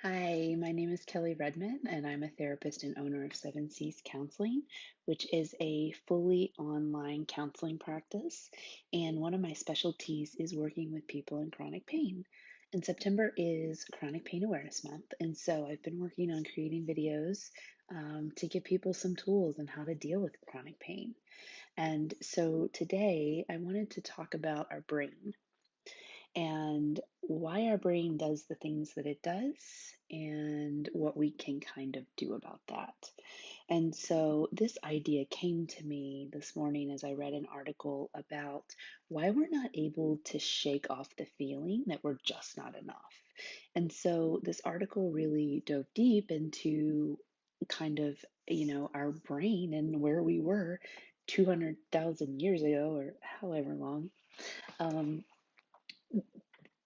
Hi, my name is Kelly Redmon, and I'm a therapist and owner of Seven Seas Counseling, which is a fully online counseling practice. And one of my specialties is working with people in chronic pain. And September is Chronic Pain Awareness Month. And so I've been working on creating videos to give people some tools on how to deal with chronic pain. And so today I wanted to talk about our brain and why our brain does the things that it does and what we can kind of do about that. And so this idea came to me this morning as I read an article about why we're not able to shake off the feeling that we're just not enough. And so this article really dove deep into kind of, our brain and where we were 200,000 years ago or however long. Um,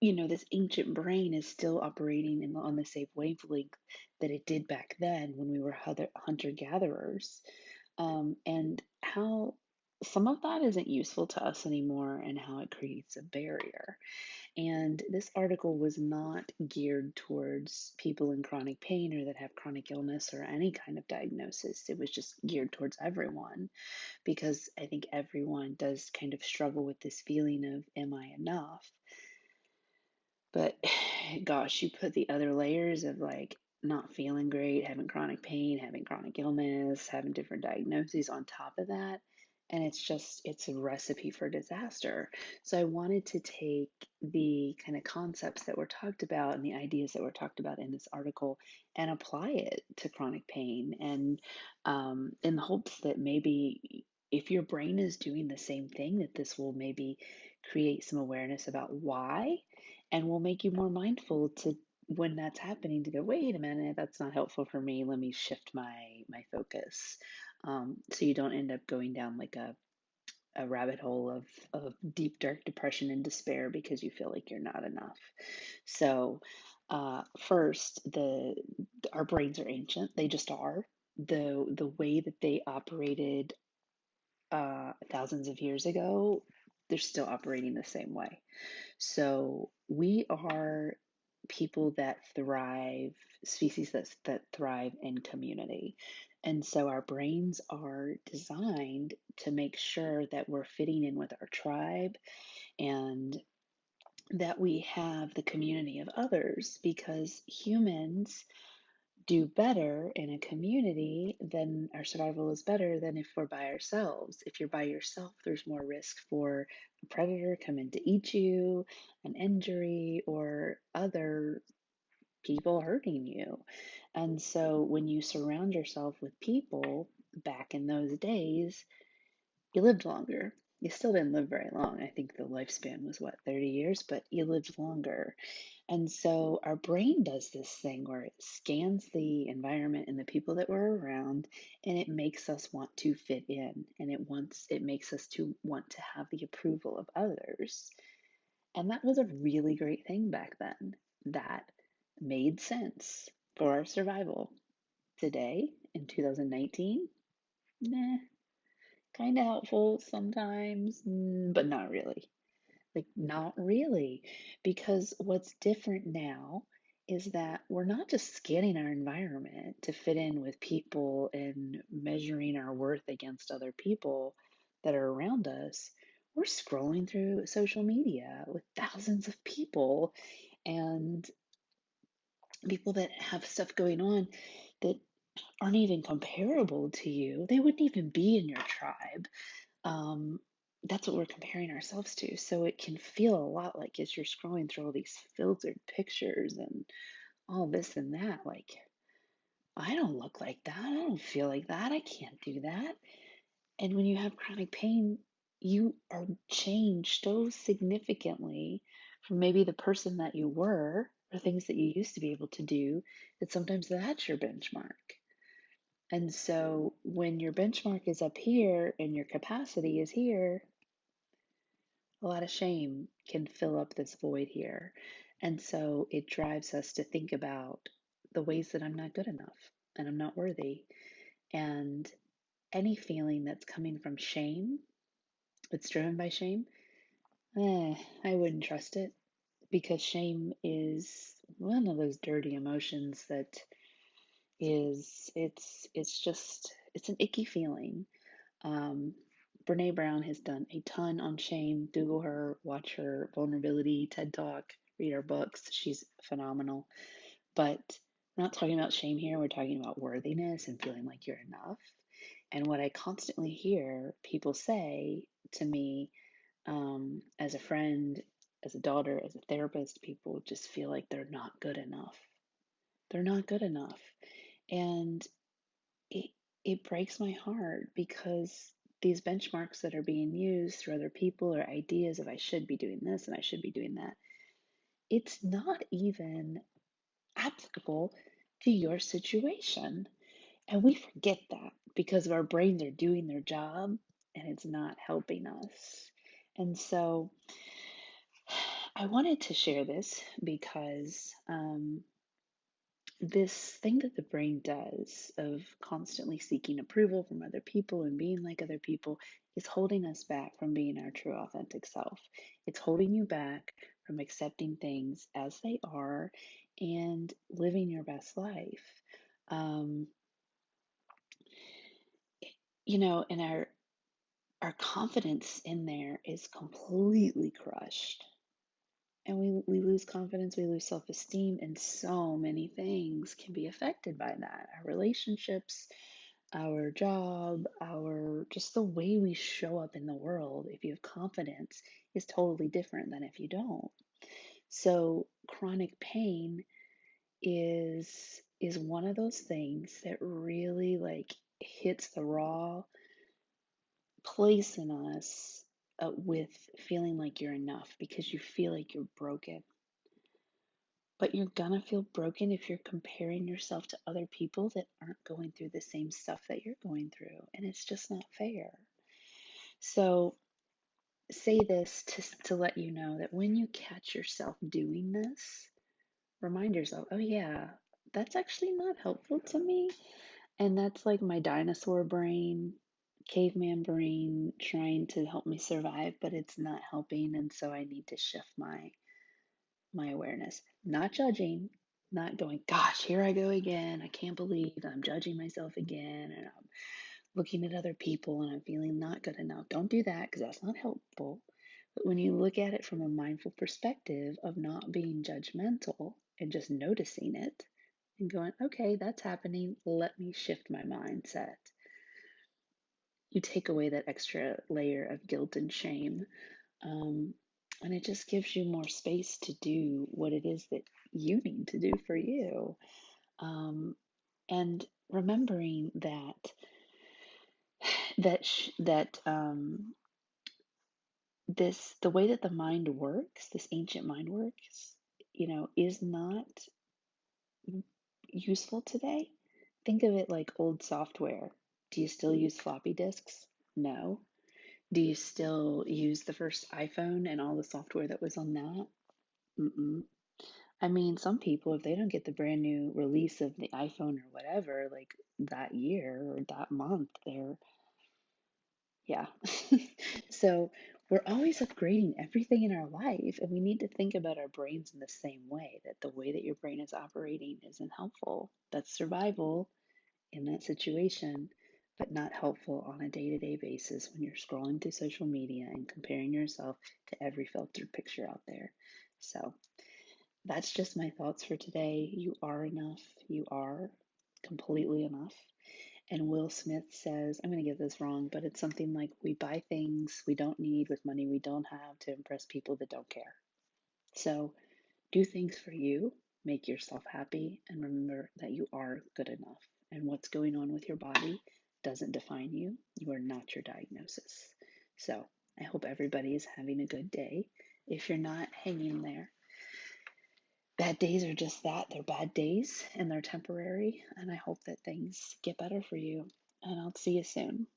this ancient brain is still operating on the same wavelength that it did back then when we were hunter gatherers. And how some of that isn't useful to us anymore, and how it creates a barrier. And this article was not geared towards people in chronic pain or that have chronic illness or any kind of diagnosis. It was just geared towards everyone because I think everyone does kind of struggle with this feeling of, am I enough? But gosh, you put the other layers of like not feeling great, having chronic pain, having chronic illness, having different diagnoses on top of that. And it's a recipe for disaster. So I wanted to take the kind of concepts that were talked about and the ideas that were talked about in this article and apply it to chronic pain. And in the hopes that maybe if your brain is doing the same thing, that this will maybe create some awareness about why and will make you more mindful to when that's happening to go, wait a minute, that's not helpful for me. Let me shift my focus. So you don't end up going down like a rabbit hole of deep dark depression and despair because you feel like you're not enough. So first, our brains are ancient. They just are. The way that they operated thousands of years ago, they're still operating the same way. So we are people that thrive, species that thrive in community. And so our brains are designed to make sure that we're fitting in with our tribe and that we have the community of others because humans do better in a community, then our survival is better than if we're by ourselves. If you're by yourself, there's more risk for a predator coming to eat you, an injury, or other people hurting you. And so when you surround yourself with people back in those days, you lived longer. You still didn't live very long. I think the lifespan was what, 30 years, but you lived longer. And so our brain does this thing where it scans the environment and the people that we're around, and it makes us want to fit in, and it makes us to want to have the approval of others. And that was a really great thing back then. That made sense for our survival. Today, in 2019, nah, kind of helpful sometimes, but not really. Like, not really. Because what's different now is that we're not just scanning our environment to fit in with people and measuring our worth against other people that are around us. We're scrolling through social media with thousands of people and people that have stuff going on that aren't even comparable to you. They wouldn't even be in your tribe. um, that's what we're comparing ourselves to. So it can feel a lot like as you're scrolling through all these filtered pictures and all this and that, like, I don't look like that. I don't feel like that. I can't do that. And when you have chronic pain, you are changed so significantly from maybe the person that you were or things that you used to be able to do that sometimes that's your benchmark. And so when your benchmark is up here and your capacity is here, a lot of shame can fill up this void here. And so it drives us to think about the ways that I'm not good enough and I'm not worthy. And any feeling that's coming from shame, that's driven by shame, I wouldn't trust it because shame is one of those dirty emotions that it's an icky feeling. Um, Brene Brown has done a ton on shame. Google her, watch her vulnerability TED Talk, read her books. She's phenomenal. But we're not talking about shame here. We're talking about worthiness and feeling like you're enough. And what I constantly hear people say to me, as a friend, as a daughter, as a therapist, people just feel like they're not good enough. They're not good enough. And it, it breaks my heart because these benchmarks that are being used through other people or ideas of I should be doing this and I should be doing that, it's not even applicable to your situation. And we forget that because our brains are doing their job and it's not helping us. And so I wanted to share this because this thing that the brain does of constantly seeking approval from other people and being like other people is holding us back from being our true authentic self. It's holding you back from accepting things as they are and living your best life. Um, and our confidence in there is completely crushed. And we lose confidence, we lose self esteem, and so many things can be affected by that. Our relationships, our job, our just the way we show up in the world, if you have confidence, is totally different than if you don't. So chronic pain is one of those things that really like hits the raw place in us with feeling like you're enough because you feel like you're broken. But you're gonna feel broken if you're comparing yourself to other people that aren't going through the same stuff that you're going through. And it's just not fair. So, say this to let you know that when you catch yourself doing this, remind yourself, oh, yeah, that's actually not helpful to me. And that's like my dinosaur brain, caveman brain trying to help me survive, but it's not helping. And so I need to shift my awareness, not judging, not going, gosh, here I go again. I can't believe I'm judging myself again. And I'm looking at other people and I'm feeling not good enough. Don't do that because that's not helpful. But when you look at it from a mindful perspective of not being judgmental and just noticing it and going, okay, that's happening. Let me shift my mindset. You take away that extra layer of guilt and shame. Um, and it just gives you more space to do what it is that you need to do for you. And remembering that the way that the mind works, this ancient mind works, is not useful today. Think of it like old software. Do you still use floppy disks? No. Do you still use the first iPhone and all the software that was on that? Mm-mm. I mean, some people, if they don't get the brand new release of the iPhone or whatever, like that year or that month, yeah. So we're always upgrading everything in our life, and we need to think about our brains in the same way, that the way that your brain is operating isn't helpful. That's survival in that situation, but not helpful on a day-to-day basis when you're scrolling through social media and comparing yourself to every filtered picture out there. So that's just my thoughts for today. You are enough. You are completely enough. And Will Smith says, I'm going to get this wrong, but it's something like we buy things we don't need with money we don't have to impress people that don't care. So do things for you, make yourself happy, and remember that you are good enough. And what's going on with your body doesn't define you. You are not your diagnosis. So I hope everybody is having a good day. If you're not, hang in there. Bad days are just that. They're bad days and they're temporary. And I hope that things get better for you. And I'll see you soon.